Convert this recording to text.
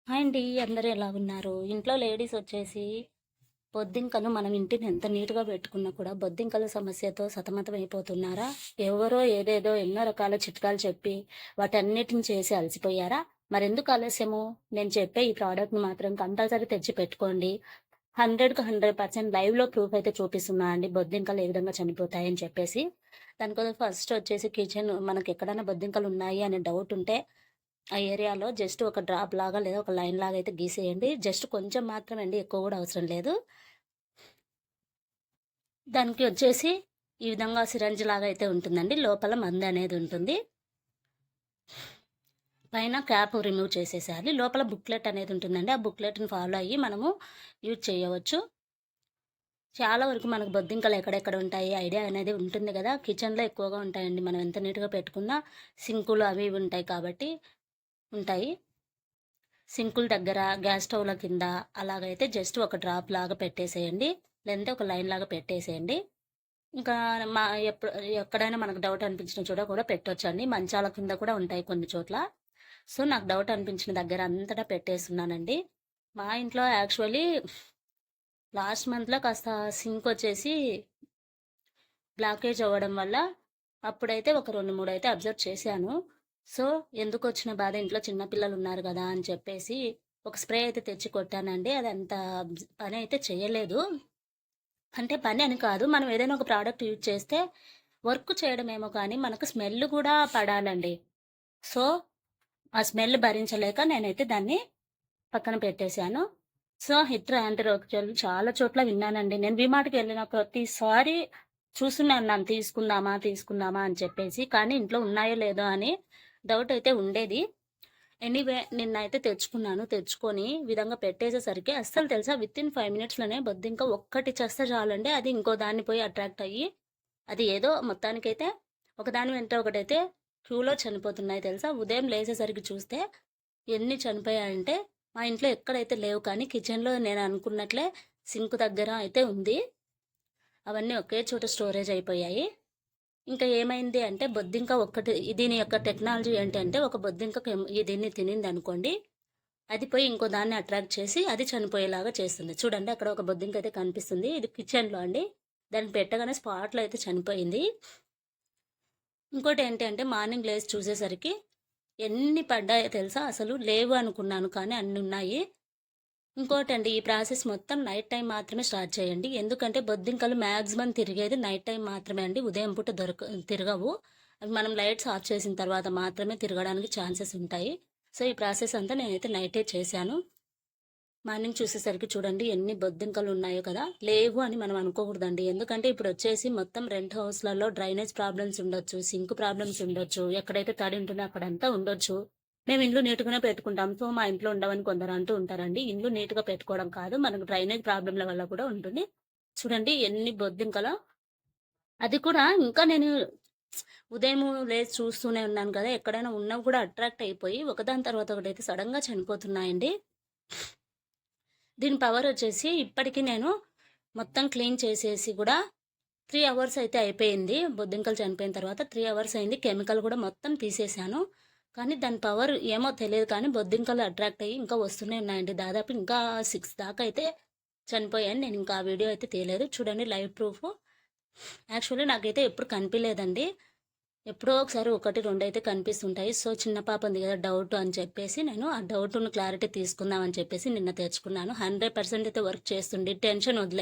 Hi అండి. అందరూ ఎలా ఉన్నారు? ఇంట్లో లేడీస్ వచ్చేసి బొద్దింకలు మనం ఇంటిని ఎంత నీట్‌గా పెట్టుకున్నా కూడా బొద్దింకల సమస్యతో సతమతమైపోతున్నారా? ఎవరో ఏదేదో ఎన్నో రకాల చిట్కాలు చెప్పి వాటన్నిటిని చేసి అలసిపోయారా? మరెందుకు ఆలస్యము? నేను చెప్పే ఈ ప్రోడక్ట్‌ని మాత్రం కంపల్సరీ తెచ్చి పెట్టుకోండి. 100కి 100% లైవ్‌లో ప్రూఫ్ అయితే చూపిస్తున్నా అండి. బొద్దింకలు ఏ విధంగా చనిపోతాయని చెప్పేసి. దానికోసం ఫస్ట్ వచ్చేసి మనకెక్కడైనా బొద్దింకలు ఉన్నాయి అనే డౌట్ ఉంటే ఆ ఏరియాలో జస్ట్ ఒక డ్రాప్ లాగా లేదా ఒక లైన్ లాగా అయితే గీసేయండి. జస్ట్ కొంచెం మాత్రమే అండి. ఎక్కువ కూడా అవసరం లేదు. దానికి వచ్చేసి ఈ విధంగా సిరంజ్ లాగా అయితే ఉంటుందండి. లోపల మందు అనేది ఉంటుంది. పైన క్యాప్ రిమూవ్ చేసేసేయాలి. లోపల బుక్లెట్ అనేది ఉంటుందండి. ఆ బుక్లెట్‌ని ఫాలో అయ్యి మనము యూజ్ చేయవచ్చు. చాలా వరకు మనకు బొద్దింకలు ఎక్కడెక్కడ ఉంటాయి ఐడియా అనేది ఉంటుంది కదా! కిచెన్‌లో ఎక్కువగా ఉంటాయండి. మనం ఎంత నీట్‌గా పెట్టుకున్నా సింకులు అవి ఇవి ఉంటాయి కాబట్టి ఉంటాయి. సింకుల దగ్గర, గ్యాస్ స్టవ్‌ల కింద అలాగైతే జస్ట్ ఒక డ్రాప్ లాగా పెట్టేసేయండి. లేదంటే ఒక లైన్ లాగా పెట్టేసేయండి. ఇంకా మా ఎప్పుడు ఎక్కడైనా మనకు డౌట్ అనిపించిన చోట కూడా పెట్టొచ్చండి. మంచాల కింద కూడా ఉంటాయి కొన్ని చోట్ల. సో, నాకు డౌట్ అనిపించిన దగ్గర అంతటా పెట్టేస్తున్నానండి. మా ఇంట్లో యాక్చువల్లీ లాస్ట్ మంత్‌లో కాస్త సింకొచ్చేసి బ్లాకేజ్ అవ్వడం వల్ల అప్పుడైతే ఒక 2, 3 అయితే అబ్జర్వ్ చేశాను. సో, ఎందుకొచ్చిన బాధ ఇంట్లో చిన్న పిల్లలున్నారు గదా అని చెప్పేసి ఒక స్ప్రే అయితే తెచ్చి కొట్టానండి. అదంత పని అయితే చేయలేదు. అంటే పని అని కాదు. మనం ఏదైనా ఒక ప్రోడక్ట్ యూజ్ చేస్తే వర్క్ చేయడమేమో కానీ మనకు స్మెల్ గూడా పడాలండి. సో, ఆ స్మెల్ భరించలేక నేనైతే దాన్ని పక్కన పెట్టేశాను. సో, హిట్టర్ యాంటీ రోకచోల్ చాలా చోట్ల విన్నానండి. నేను వీమార్ట్‌కి వెళ్ళిన ప్రతిసారి చూస్తూనే ఉన్నాను. తీసుకుందామా? తీసుకుందామా? అని చెప్పేసి. కానీ ఇంట్లో ఉన్నాయో లేదో అని డౌట్ అయితే ఉండేది. ఎనీవే నిన్నైతే తెచ్చుకున్నాను. తెచ్చుకొని ఈ విధంగా పెట్టేసేసరికి అస్సలు తెలుసా వితిన్ 5 మినిట్స్‌లోనే బొద్దింక ఒక్కటి చస్తే చాలండి. అది ఇంకో దాన్ని పోయి అట్రాక్ట్ అయ్యి అది ఏదో మొత్తానికైతే ఒకదాని వెంట ఒకటైతే క్యూలో చనిపోతున్నాయి తెలుసా. ఉదయం లేచేసరికి చూస్తే ఎన్ని చనిపోయాయంటే మా ఇంట్లో ఎక్కడైతే లేవు కానీ కిచెన్‌లో నేను అనుకున్నట్లే సింక్ దగ్గర అయితే ఉంది. అవన్నీ ఒకే చోట స్టోరేజ్ అయిపోయాయి. ఇంకా ఏమైంది అంటే బొద్దింక ఒక్కటి దీని యొక్క టెక్నాలజీ ఏంటంటే ఒక బొద్దింక దీన్ని తినిందనుకోండి, అది పోయి ఇంకో దాన్ని అట్రాక్ట్ చేసి అది చనిపోయేలాగా చేస్తుంది. చూడండి అక్కడ ఒక బొద్దింక అయితే కనిపిస్తుంది. ఇది కిచెన్‌లో అండి. దాన్ని పెట్టగానే స్పాట్‌లో అయితే చనిపోయింది. ఇంకోటి ఏంటి అంటే మార్నింగ్ లేసి చూసేసరికి ఎన్ని పడ్డాయో తెలుసా? అసలు లేవు అనుకున్నాను కానీ అన్ని ఉన్నాయి. ఇంకోటండి ఈ ప్రాసెస్ మొత్తం నైట్ టైం మాత్రమే స్టార్ట్ చేయండి. ఎందుకంటే బొద్దింకలు మ్యాక్సిమం తిరిగేది నైట్ టైం మాత్రమే అండి. ఉదయం పూట తిరగవు. అవి మనం లైట్స్ ఆఫ్ చేసిన తర్వాత మాత్రమే తిరగడానికి ఛాన్సెస్ ఉంటాయి. సో, ఈ ప్రాసెస్ అంతా నేనైతే నైటే చేశాను. మార్నింగ్ చూసేసరికి చూడండి ఎన్ని బొద్దింకలు ఉన్నాయో కదా! లేవు అని మనం అనుకోకూడదండి. ఎందుకంటే ఇప్పుడొచ్చేసి మొత్తం రెంట్ హౌస్‌లలో డ్రైనేజ్ ప్రాబ్లమ్స్ ఉండొచ్చు, సింక్ ప్రాబ్లమ్స్ ఉండొచ్చు, ఎక్కడైతే తడి ఉంటుందో అక్కడంతా ఉండొచ్చు. మేము ఇల్లు నీట్‌గానే పెట్టుకుంటాం. సో, మా ఇంట్లో ఉండవని కొందరు అంటూ ఉంటారండి. ఇల్లు నీట్‌గా పెట్టుకోవడం కాదు, మనకు డ్రైనేజ్ ప్రాబ్లమ్‌ల వల్ల కూడా ఉంటుంది. చూడండి ఎన్ని బొద్దింకలో. అది కూడా ఇంకా నేను ఉదయము లేసి చూస్తూనే ఉన్నాను కదా! ఎక్కడైనా ఉన్నవి కూడా అట్రాక్ట్ అయిపోయి ఒకదాని తర్వాత ఒకటైతే సడెన్‌గా చనిపోతున్నాయండి. దీని పవర్ వచ్చేసి ఇప్పటికి నేను మొత్తం క్లీన్ చేసేసి కూడా 3 అవర్స్ అయితే అయిపోయింది. బొద్దింకలు చనిపోయిన తర్వాత 3 అవర్స్ అయింది. కెమికల్ కూడా మొత్తం తీసేశాను. కానీ దాని పవర్ ఏమో తెలియదు కానీ బొద్దింకలు అట్రాక్ట్ అయ్యి ఇంకా వస్తూనే ఉన్నాయండి. దాదాపు ఇంకా 6 దాకా అయితే చనిపోయాను. నేను ఇంకా ఆ వీడియో అయితే తీయలేదు. చూడండి లైవ్ ప్రూఫ్. యాక్చువల్లీ నాకైతే ఎప్పుడు కనిపియలేదండి. ఎప్పుడో ఒకసారి 1, 2 అయితే కనిపిస్తుంటాయి. సో, చిన్న పాప ఉంది కదా డౌట్ అని చెప్పేసి నేను ఆ డౌట్‌ను క్లారిటీ తీసుకుందాం అని చెప్పేసి నిన్న తెచ్చుకున్నాను. 100% అయితే వర్క్ చేస్తుంది. టెన్షన్ వదిలేయి.